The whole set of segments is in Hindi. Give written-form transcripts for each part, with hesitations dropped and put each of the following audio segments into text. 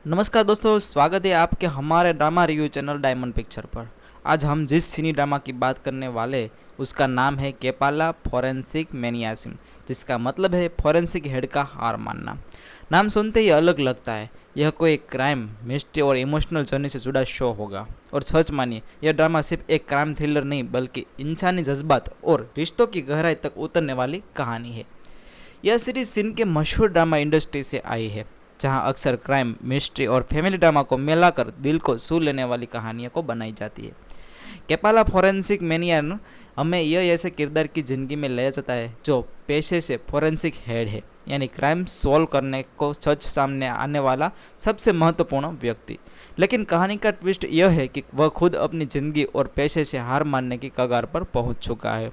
नमस्कार दोस्तों, स्वागत है आपके हमारे drama review channel diamond picture पर। आज हम जिस सिनी ड्रामा की बात करने वाले उसका नाम है केपाला फोरेंसिक मैनियासिम, जिसका मतलब है फोरेंसिक हेड का हार मानना। नाम सुनते ही अलग लगता है। यह कोई क्राइम, मिस्ट्री और इमोशनल जर्नी से जुड़ा शो होगा। और सच मानिए, यह ड्रामा सिर्फ एक क्राइम थ्रिलर नहीं बल्कि इंसानी जज्बात और रिश्तों की गहराई तक उतरने वाली कहानी है। यह सीरीज सिंध के मशहूर ड्रामा इंडस्ट्री से आई है, जहां अक्सर क्राइम, मिस्ट्री और फैमिली ड्रामा को मिलाकर दिल को छू लेने वाली कहानियों को बनाई जाती है। केपाला फोरेंसिक मैनियन हमें यह ऐसे किरदार की ज़िंदगी में ले जाता है जो पेशे से फोरेंसिक हेड है, यानी क्राइम सॉल्व करने को सच सामने आने वाला सबसे महत्वपूर्ण व्यक्ति। लेकिन कहानी का ट्विस्ट यह है कि वह खुद अपनी ज़िंदगी और पेशे से हार मानने की कगार पर पहुंच चुका है।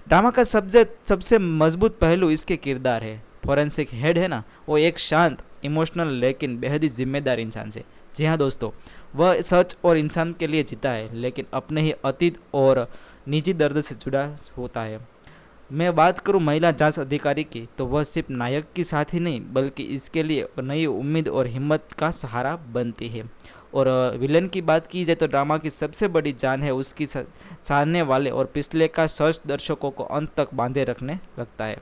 ड्रामा का सबसे मजबूत पहलू इसके किरदार है। फोरेंसिक हेड है ना, वो एक शांत, इमोशनल लेकिन बेहद ही जिम्मेदार इंसान से। जी हाँ दोस्तों, वह सच और इंसान के लिए जीता है, लेकिन अपने ही अतीत और निजी दर्द से जुड़ा होता है। मैं बात करूं महिला जांच अधिकारी की, तो वह सिर्फ नायक की साथ ही नहीं बल्कि इसके लिए नई उम्मीद और हिम्मत का सहारा बनती है। और विलन की बात की जाए तो ड्रामा की सबसे बड़ी जान है उसकी चाहने वाले और पिछले का सर्च दर्शकों को अंत तक बांधे रखने लगता है।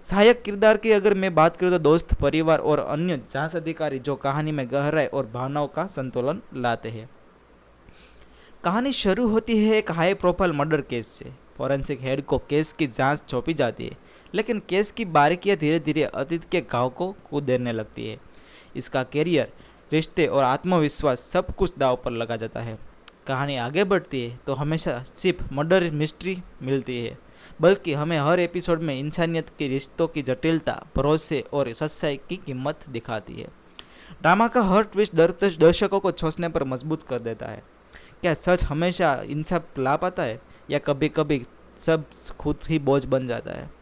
सहायक किरदार की अगर मैं बात करूँ तो दोस्त, परिवार और अन्य जांच अधिकारी जो कहानी में गहराई और भावनाओं का संतुलन लाते हैं। कहानी शुरू होती है एक हाई प्रोफाइल मर्डर केस से। फोरेंसिक हेड को केस की जांच सौंपी जाती है, लेकिन केस की बारीकियां धीरे धीरे अतीत के घाव को कुदेरने लगती है। इसका कैरियर, रिश्ते और आत्मविश्वास सब कुछ दांव पर लगा जाता है। कहानी आगे बढ़ती है तो हमेशा सिर्फ मर्डर मिस्ट्री मिलती है, बल्कि हमें हर एपिसोड में इंसानियत के रिश्तों की जटिलता, भरोसे और सच्चाई की कीमत दिखाती है। ड्रामा का हर ट्विस्ट दर्शकों को सोचने पर मजबूत कर देता है। क्या सच हमेशा इंसाफ ला पाता है, या कभी कभी सब खुद ही बोझ बन जाता है?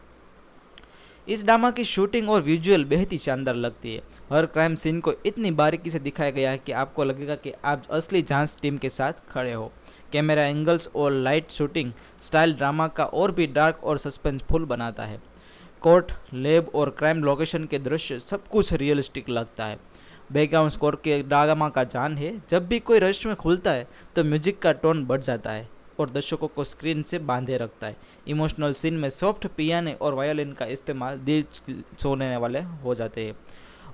इस ड्रामा की शूटिंग और विजुअल बेहद ही शानदार लगती है। हर क्राइम सीन को इतनी बारीकी से दिखाया गया है कि आपको लगेगा कि आप असली जांच टीम के साथ खड़े हो। कैमरा एंगल्स और लाइट शूटिंग स्टाइल ड्रामा का और भी डार्क और सस्पेंसफुल बनाता है। कोर्ट, लैब और क्राइम लोकेशन के दृश्य सब कुछ रियलिस्टिक लगता है। बैकग्राउंड स्कोर के ड्रामा का जान है। जब भी कोई रहस्य खुलता है तो म्यूजिक का टोन बढ़ जाता है और दर्शकों को स्क्रीन से बांधे रखता है। इमोशनल सीन में सॉफ्ट पियानो और वायोलिन का इस्तेमाल दिल छूने वाले हो जाते हैं।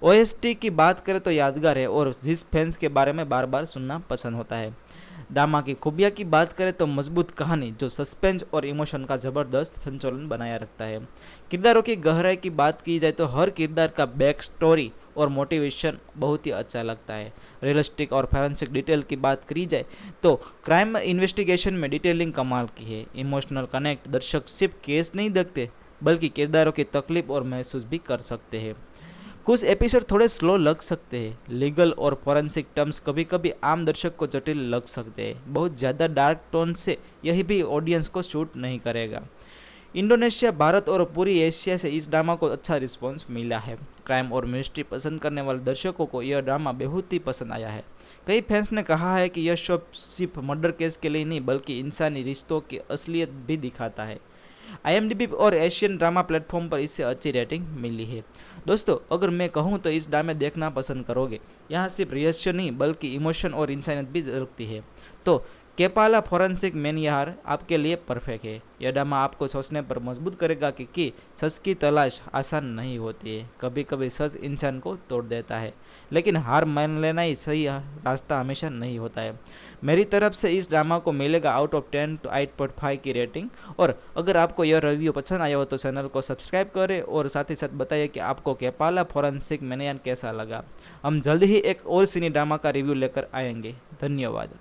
ओएसटी की बात करें तो यादगार है और जिस फैंस के बारे में बार बार सुनना पसंद होता है। ड्रामा की खूबियाँ की बात करें तो मजबूत कहानी जो सस्पेंस और इमोशन का ज़बरदस्त संतुलन बनाया रखता है। किरदारों की गहराई की बात की जाए तो हर किरदार का बैक स्टोरी और मोटिवेशन बहुत ही अच्छा लगता है। रियलिस्टिक और फॉरेंसिक डिटेल की बात करी जाए तो क्राइम इन्वेस्टिगेशन में डिटेलिंग कमाल की है। इमोशनल कनेक्ट दर्शक सिर्फ केस नहीं देखते बल्कि किरदारों की तकलीफ और महसूस भी कर सकते हैं। कुछ एपिसोड थोड़े स्लो लग सकते हैं। लीगल और फोरेंसिक टर्म्स कभी कभी आम दर्शक को जटिल लग सकते हैं। बहुत ज़्यादा डार्क टोन से यही भी ऑडियंस को शूट नहीं करेगा। इंडोनेशिया, भारत और पूरी एशिया से इस ड्रामा को अच्छा रिस्पॉन्स मिला है। क्राइम और मिस्ट्री पसंद करने वाले दर्शकों को यह ड्रामा बहुत ही पसंद आया है। कई फैंस ने कहा है कि यह शो सिर्फ मर्डर केस के लिए नहीं बल्कि इंसानी रिश्तों की असलियत भी दिखाता है। IMDb और एशियन ड्रामा प्लेटफॉर्म पर इससे अच्छी रेटिंग मिली है। दोस्तों, अगर मैं कहूँ तो इस ड्रामे देखना पसंद करोगे। यहाँ सिर्फ रहस्य नहीं बल्कि इमोशन और इंसानियत भी झलकती है। तो केपाला फोरेंसिक मैनियार आपके लिए परफेक्ट है। यह ड्रामा आपको सोचने पर मजबूत करेगा कि सच की तलाश आसान नहीं होती है। कभी कभी सच इंसान को तोड़ देता है, लेकिन हार मान लेना ही सही रास्ता हमेशा नहीं होता है। मेरी तरफ से इस ड्रामा को मिलेगा आउट ऑफ 10 to 8.5 की रेटिंग। और अगर आपको यह रिव्यू पसंद आया हो तो चैनल को सब्सक्राइब करें और साथ ही साथ बताइए कि आपको केपाला फोरेंसिक मैनियन कैसा लगा। हम जल्द ही एक और सिनी ड्रामा का रिव्यू लेकर आएंगे। धन्यवाद।